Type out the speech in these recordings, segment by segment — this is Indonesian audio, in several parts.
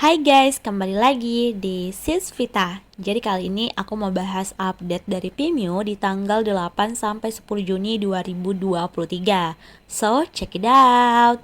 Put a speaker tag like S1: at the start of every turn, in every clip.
S1: Hai guys, kembali lagi di Sis Vita. Jadi kali ini aku mau bahas update dari Vimeo di tanggal 8 sampai 10 Juni 2023. So, check it out.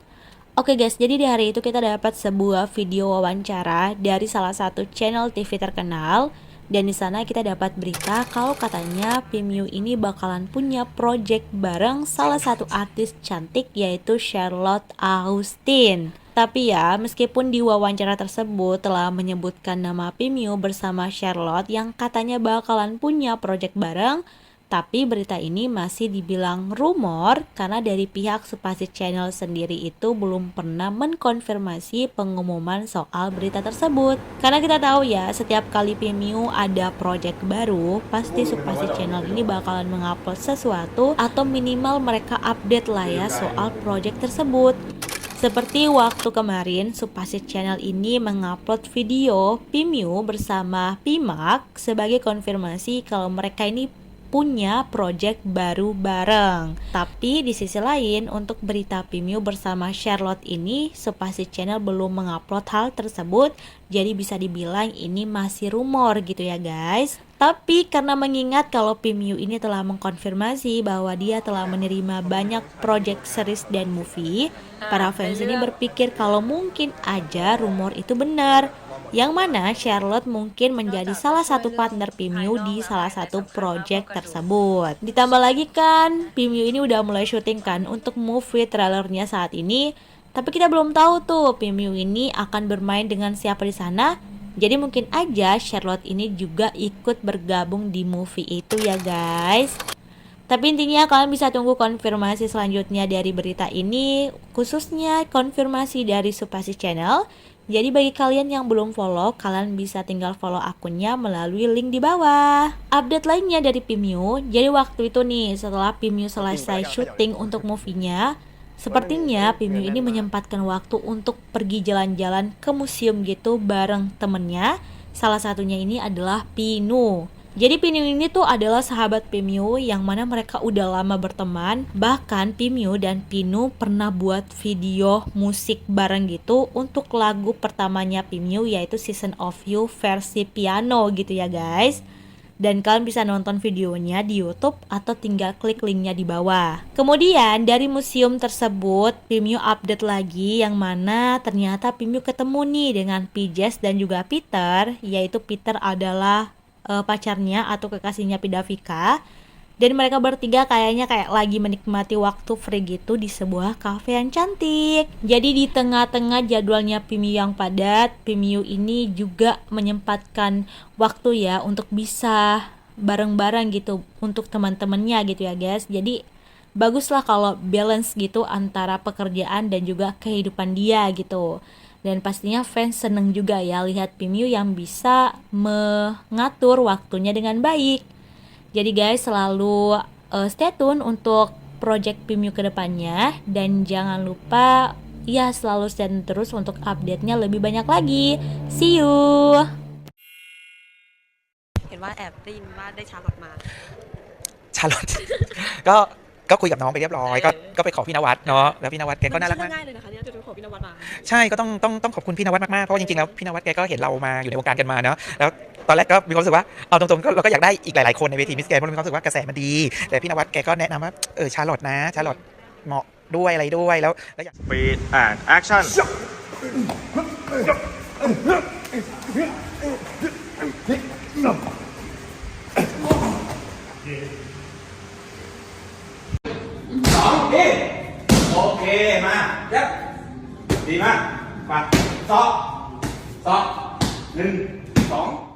S1: Oke guys, jadi di hari itu kita dapat sebuah video wawancara dari salah satu channel TV terkenal. Dan di sana kita dapat berita kalau katanya Vimeo ini bakalan punya project bareng salah satu artis cantik yaitu Charlotte Austin. Tapi ya, meskipun di wawancara tersebut telah menyebutkan nama Vimeo bersama Charlotte yang katanya bakalan punya project bareng, tapi berita ini masih dibilang rumor karena dari pihak Supasi Channel sendiri itu belum pernah mengkonfirmasi pengumuman soal berita tersebut. Karena kita tahu ya, setiap kali Vimeo ada project baru, pasti Supasi Channel ini bakalan mengupload sesuatu atau minimal mereka update lah ya soal project tersebut. Seperti waktu kemarin, Supasi Channel ini mengupload video Vimeo bersama Pimak sebagai konfirmasi kalau mereka ini punya project baru bareng. Tapi di sisi lain, untuk berita Vimeo bersama Charlotte ini, Supasi Channel belum mengupload hal tersebut, jadi bisa dibilang ini masih rumor gitu ya guys. Tapi karena mengingat kalau Vimeo ini telah mengkonfirmasi bahwa dia telah menerima banyak project series dan movie, para fans ini berpikir kalau mungkin aja rumor itu benar. Yang mana Charlotte mungkin menjadi salah satu partner Vimeo di salah satu project tersebut. Ditambah lagi kan, Vimeo ini udah mulai syuting kan untuk movie trailernya saat ini. Tapi kita belum tahu tuh Vimeo ini akan bermain dengan siapa di sana. Jadi mungkin aja Charlotte ini juga ikut bergabung di movie itu ya guys. Tapi intinya kalian bisa tunggu konfirmasi selanjutnya dari berita ini, khususnya konfirmasi dari Supasi Channel. Jadi bagi kalian yang belum follow, kalian bisa tinggal follow akunnya melalui link di bawah. Update lainnya dari Vimeo, jadi waktu itu nih setelah Vimeo selesai syuting untuk movie-nya, sepertinya Vimeo ini menyempatkan waktu untuk pergi jalan-jalan ke museum gitu bareng temennya. Salah satunya ini adalah Pino. Jadi Pino ini tuh adalah sahabat Vimeo yang mana mereka udah lama berteman. Bahkan Vimeo dan Pino pernah buat video musik bareng gitu untuk lagu pertamanya Vimeo yaitu Season of You versi piano gitu ya guys. Dan kalian bisa nonton videonya di YouTube atau tinggal klik linknya di bawah. Kemudian dari museum tersebut Vimeo update lagi yang mana ternyata Vimeo ketemu nih dengan Pijes dan juga Peter, yaitu Peter adalah pacarnya atau kekasihnya Pidavika. Dan mereka bertiga kayaknya kayak lagi menikmati waktu free gitu di sebuah cafe yang cantik. Jadi di tengah-tengah jadwalnya Vimeo yang padat, Vimeo ini juga menyempatkan waktu ya untuk bisa bareng-bareng gitu untuk teman-temannya gitu ya guys. Jadi baguslah kalau balance gitu antara pekerjaan dan juga kehidupan dia gitu. Dan pastinya fans seneng juga ya lihat Vimeo yang bisa mengatur waktunya dengan baik. Jadi guys selalu stay tune untuk project Vimeo kedepannya. Dan jangan lupa ya selalu stay tune terus untuk update-nya lebih banyak lagi. See you!
S2: เห็นว่าแอบได้ยินว่าได้ชาร์ลอตมา
S3: ชาลอต ก็คุยกับน้องไปเรียบร้อยก็ไปขอพี่นวัดเนาะแล้วพี่นวัดแกก็น่ารักมาก
S2: ง่ายเลยนะคะเนี่ยจะขอพี่นวัดมา
S3: ใช่ก็ต้องขอบคุณพี่นวัดมากๆเพราะว่าจริงๆแล้วพี่นวัดแกก็เห็นเรามาอยู่ในวงการกันมาเนาะแล้วตอนแรกก็มีความรู้สึกว่าเอาตรงๆเราก็อยากได้อีกหลายๆคนในเวทีมิสแกรนด์เพราะมีความรู้สึกว่ากระแสมันดีแต่พี่นวัดแกก็แนะนำว่าชาลอตนะชาลอตเหมาะด้วยอะไรด้วยแล้วอยาก
S4: Speed and action โอเคมาเย็บดีมากปัดซอก1 2